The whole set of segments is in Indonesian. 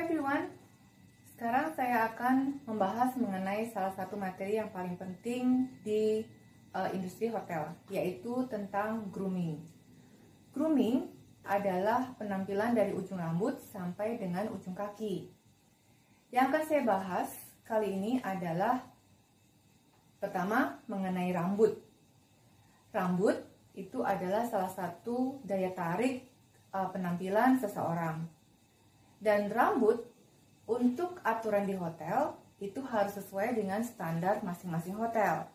everyone, sekarang saya akan membahas mengenai salah satu materi yang paling penting di industri hotel, yaitu tentang grooming. Grooming adalah penampilan dari ujung rambut sampai dengan ujung kaki. Yang akan saya bahas kali ini adalah pertama mengenai rambut. Rambut itu adalah salah satu daya tarik penampilan seseorang. Dan rambut untuk aturan di hotel itu harus sesuai dengan standar masing-masing hotel.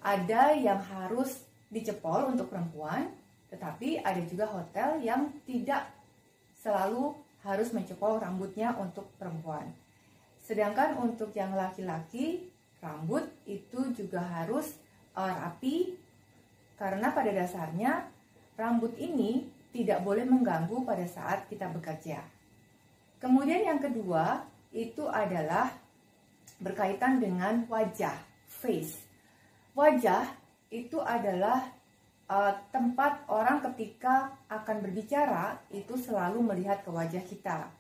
Ada yang harus dicepol untuk perempuan, tetapi ada juga hotel yang tidak selalu harus mencepol rambutnya untuk perempuan. Sedangkan untuk yang laki-laki, rambut itu juga harus rapi, karena pada dasarnya rambut ini tidak boleh mengganggu pada saat kita bekerja. Kemudian yang kedua itu adalah berkaitan dengan wajah, face. Wajah itu adalah tempat orang ketika akan berbicara itu selalu melihat ke wajah kita.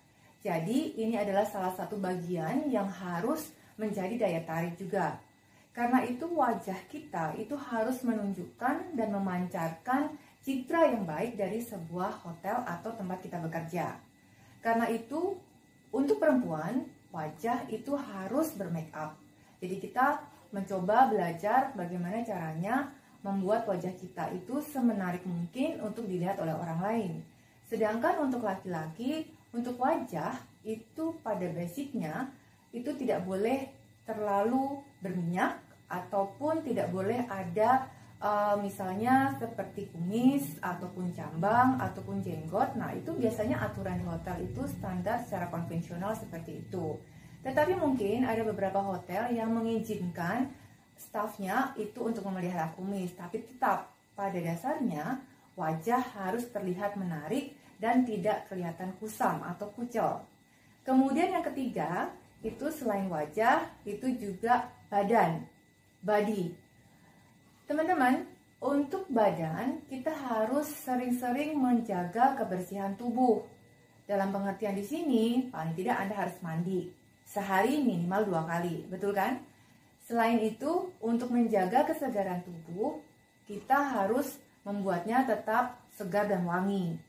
Jadi ini adalah salah satu bagian yang harus menjadi daya tarik juga. Karena itu wajah kita itu harus menunjukkan dan memancarkan citra yang baik dari sebuah hotel atau tempat kita bekerja. Karena itu, untuk perempuan, wajah itu harus bermake up. Jadi kita mencoba belajar bagaimana caranya membuat wajah kita itu semenarik mungkin untuk dilihat oleh orang lain. Sedangkan untuk laki-laki, untuk wajah itu pada basicnya itu tidak boleh terlalu berminyak ataupun tidak boleh ada misalnya seperti kumis ataupun cambang ataupun jenggot. Nah, itu biasanya aturan di hotel itu standar secara konvensional seperti itu. Tetapi mungkin ada beberapa hotel yang mengizinkan stafnya itu untuk memelihara kumis, tapi tetap pada dasarnya wajah harus terlihat menarik dan tidak kelihatan kusam atau kucel. Kemudian yang ketiga itu selain wajah itu juga badan, body. Teman-teman, untuk badan kita harus sering-sering menjaga kebersihan tubuh. Dalam pengertian di sini, paling tidak Anda harus mandi sehari minimal 2 kali, betul kan? Selain itu, untuk menjaga kesegaran tubuh, kita harus membuatnya tetap segar dan wangi.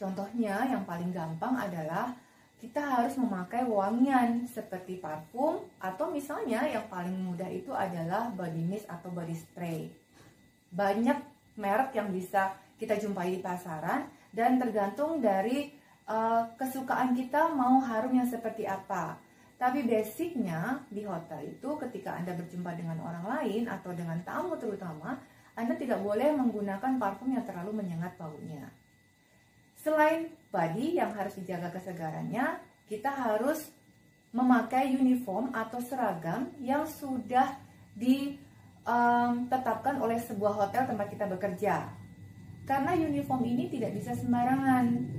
Contohnya yang paling gampang adalah kita harus memakai wangian seperti parfum atau misalnya yang paling mudah itu adalah body mist atau body spray. Banyak merek yang bisa kita jumpai di pasaran dan tergantung dari kesukaan kita mau harum yang seperti apa. Tapi basicnya di hotel itu ketika Anda berjumpa dengan orang lain atau dengan tamu terutama, Anda tidak boleh menggunakan parfum yang terlalu menyengat baunya. Selain body yang harus dijaga kesegarannya, kita harus memakai uniform atau seragam yang sudah ditetapkan oleh sebuah hotel tempat kita bekerja. Karena uniform ini tidak bisa sembarangan.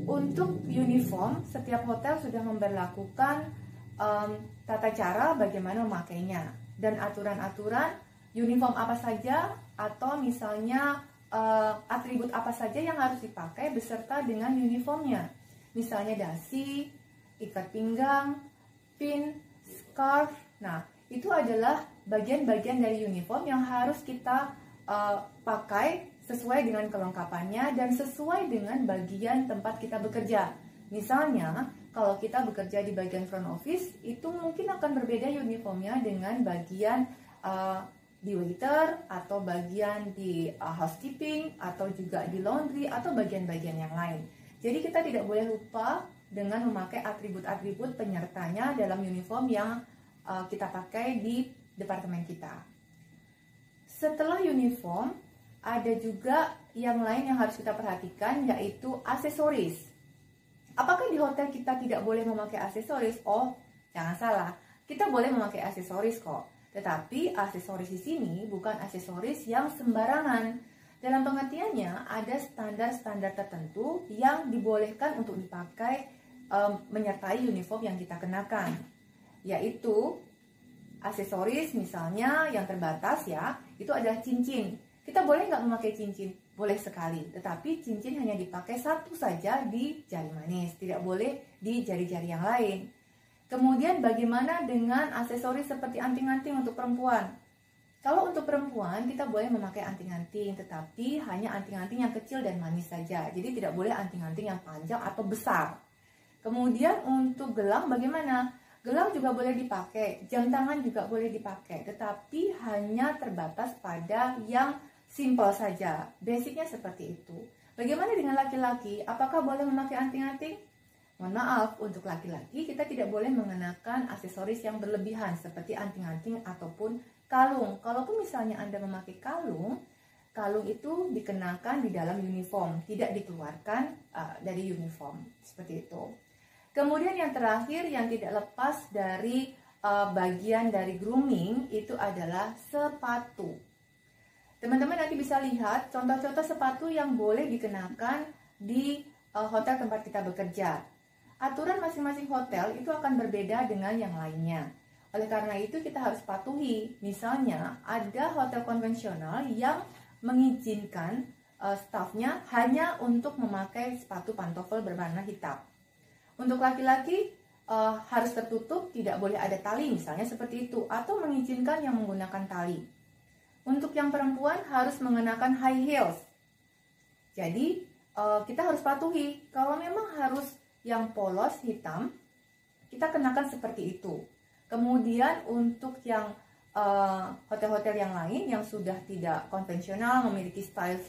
Untuk uniform, setiap hotel sudah memberlakukan tata cara bagaimana memakainya dan aturan-aturan uniform apa saja atau misalnya atribut apa saja yang harus dipakai beserta dengan uniformnya. Misalnya dasi, ikat pinggang, pin, scarf. Nah, itu adalah bagian-bagian dari uniform yang harus kita pakai sesuai dengan kelengkapannya dan sesuai dengan bagian tempat kita bekerja. Misalnya, kalau kita bekerja di bagian front office, itu mungkin akan berbeda uniformnya dengan bagian di waiter atau bagian di housekeeping atau juga di laundry atau bagian-bagian yang lain. Jadi kita tidak boleh lupa dengan memakai atribut-atribut penyertanya dalam uniform yang kita pakai di departemen kita. Setelah uniform, ada juga yang lain yang harus kita perhatikan, yaitu aksesoris. Apakah di hotel kita tidak boleh memakai aksesoris? Oh, jangan salah, kita boleh memakai aksesoris kok. Tetapi aksesoris di sini bukan aksesoris yang sembarangan. Dalam pengertiannya ada standar-standar tertentu yang dibolehkan untuk dipakai menyertai uniform yang kita kenakan. Yaitu aksesoris misalnya yang terbatas ya, itu adalah cincin. Kita boleh nggak memakai cincin? boleh sekali. Tetapi cincin hanya dipakai satu saja di jari manis, tidak boleh di jari-jari yang lain. Kemudian bagaimana dengan aksesoris seperti anting-anting untuk perempuan? Kalau untuk perempuan kita boleh memakai anting-anting, tetapi hanya anting-anting yang kecil dan manis saja. Jadi tidak boleh anting-anting yang panjang atau besar. Kemudian untuk gelang bagaimana? Gelang juga boleh dipakai, jam tangan juga boleh dipakai, tetapi hanya terbatas pada yang simple saja. Basicnya seperti itu. Bagaimana dengan laki-laki? Apakah boleh memakai anting-anting? Mohon maaf, untuk laki-laki kita tidak boleh mengenakan aksesoris yang berlebihan seperti anting-anting ataupun kalung. Kalaupun misalnya Anda memakai kalung, kalung itu dikenakan di dalam uniform, tidak dikeluarkan dari uniform, seperti itu. Kemudian yang terakhir yang tidak lepas dari bagian dari grooming itu adalah sepatu. Teman-teman nanti bisa lihat contoh-contoh sepatu yang boleh dikenakan di hotel tempat kita bekerja. Aturan masing-masing hotel itu akan berbeda dengan yang lainnya. Oleh karena itu kita harus patuhi. Misalnya ada hotel konvensional yang mengizinkan stafnya hanya untuk memakai sepatu pantofel berwarna hitam. Untuk laki-laki harus tertutup, tidak boleh ada tali misalnya seperti itu, atau mengizinkan yang menggunakan tali. Untuk yang perempuan harus mengenakan high heels. Jadi kita harus patuhi. Kalau memang harus yang polos hitam, kita kenakan seperti itu. Kemudian untuk yang hotel-hotel yang lain yang sudah tidak konvensional, memiliki style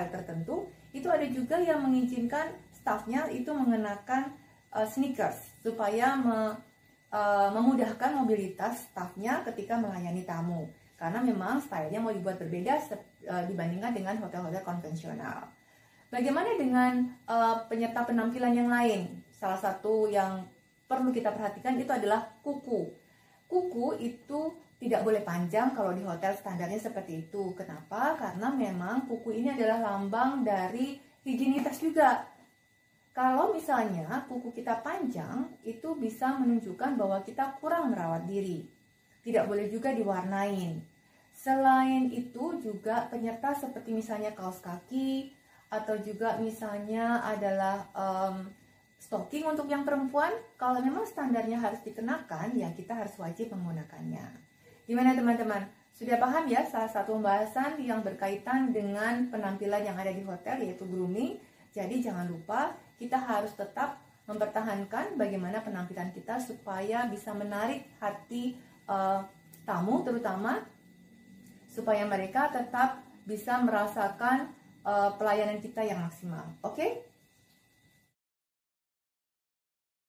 tertentu, itu ada juga yang mengizinkan stafnya itu mengenakan sneakers supaya memudahkan mobilitas stafnya ketika melayani tamu. Karena memang stylenya mau dibuat berbeda dibandingkan dengan hotel-hotel konvensional. Bagaimana dengan penyerta penampilan yang lain? Salah satu yang perlu kita perhatikan itu adalah kuku. Kuku itu tidak boleh panjang kalau di hotel standarnya seperti itu. Kenapa? Karena memang kuku ini adalah lambang dari higienitas juga. Kalau misalnya kuku kita panjang, itu bisa menunjukkan bahwa kita kurang merawat diri. Tidak boleh juga diwarnain. Selain itu juga penyerta seperti misalnya kaos kaki, atau juga misalnya adalah stocking untuk yang perempuan, kalau memang standarnya harus dikenakan, ya kita harus wajib menggunakannya. Gimana teman-teman? Sudah paham ya salah satu pembahasan yang berkaitan dengan penampilan yang ada di hotel, yaitu grooming. Jadi jangan lupa kita harus tetap mempertahankan bagaimana penampilan kita supaya bisa menarik hati tamu terutama, supaya mereka tetap bisa merasakan pelayanan kita yang maksimal. Oke?